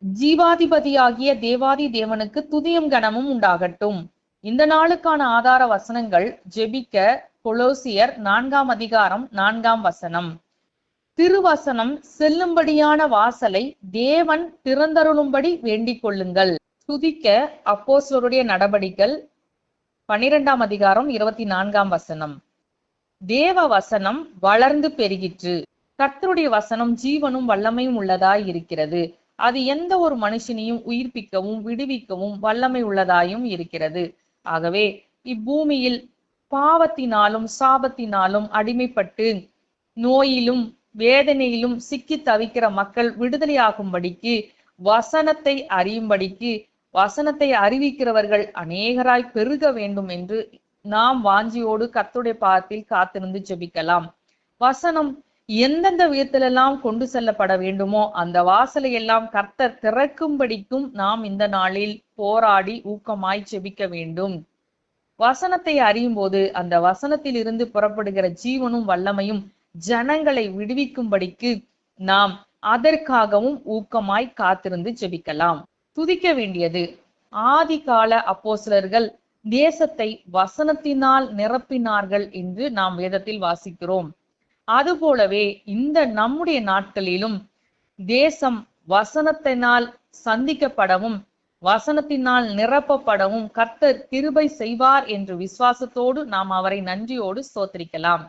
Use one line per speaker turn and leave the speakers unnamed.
ஜீவாதிபதியாகிய தேவாதி தேவனுக்கு துதியும் கனமும் உண்டாகட்டும். இந்த நாளுக்கான ஆதார வசனங்கள் ஜெபிக்க கொலோசியர் 4 அதிகாரம் 4 திருவசனம் செல்லும்படியான வாசலை தேவன் திறந்தருளும்படி வேண்டிக் கொள்ளுங்கள். துதிக்க அப்போஸ்தலருடைய நடபடிகள் 12 அதிகாரம் 24 தேவ வசனம் வளர்ந்து பெருகிற்று. கர்த்தருடைய வசனம் ஜீவனும் வல்லமையும் உள்ளதாய் இருக்கிறது. அது எந்த ஒரு மனுஷனையும் உயிர்ப்பிக்கவும் விடுவிக்கவும் வல்லமை உள்ளதாயும் இருக்கிறது. ஆகவே இப்பூமியில் பாவத்தினாலும் சாபத்தினாலும் அடிமைப்பட்டு நோயிலும் வேதனையிலும் சிக்கி தவிக்கிற மக்கள் விடுதலையாகும்படிக்கு வசனத்தை அறியும்படிக்கு வசனத்தை அறிவிக்கிறவர்கள் அநேகராய் பெருக வேண்டும் என்று நாம் வாஞ்சியோடு கர்த்தருடைய பாதத்தில் காத்திருந்து ஜெபிக்கலாம். வசனம் எந்தெந்த விதத்திலெல்லாம் கொண்டு செல்லப்பட வேண்டுமோ அந்த வாசலை எல்லாம் கர்த்தர் திறக்கும்படிக்கும் நாம் இந்த நாளில் போராடி ஊக்கமாய் ஜெபிக்க வேண்டும். வசனத்தை அறியும் போது அந்த வசனத்தில் இருந்து புறப்படுகிற ஜீவனும் வல்லமையும் ஜனங்களை விடுவிக்கும்படிக்கு நாம் அதற்காகவும் ஊக்கமாய் காத்திருந்து ஜெபிக்கலாம். துதிக்க வேண்டியது ஆதி கால அப்போஸ்தலர்கள் தேசத்தை வசனத்தினால் நிரப்பினார்கள் என்று நாம் வேதத்தில் வாசிக்கிறோம். அதுபோலவே இந்த நம்முடைய நாட்களிலும் தேசம் வசனத்தினால் சந்திக்கப்படவும் வசனத்தினால் நிரப்பப்படவும் கர்த்தர் கிருபை செய்வார் என்று விசுவாசத்தோடு நாம் அவரை நன்றியோடு ஸ்தோத்திரிக்கலாம்.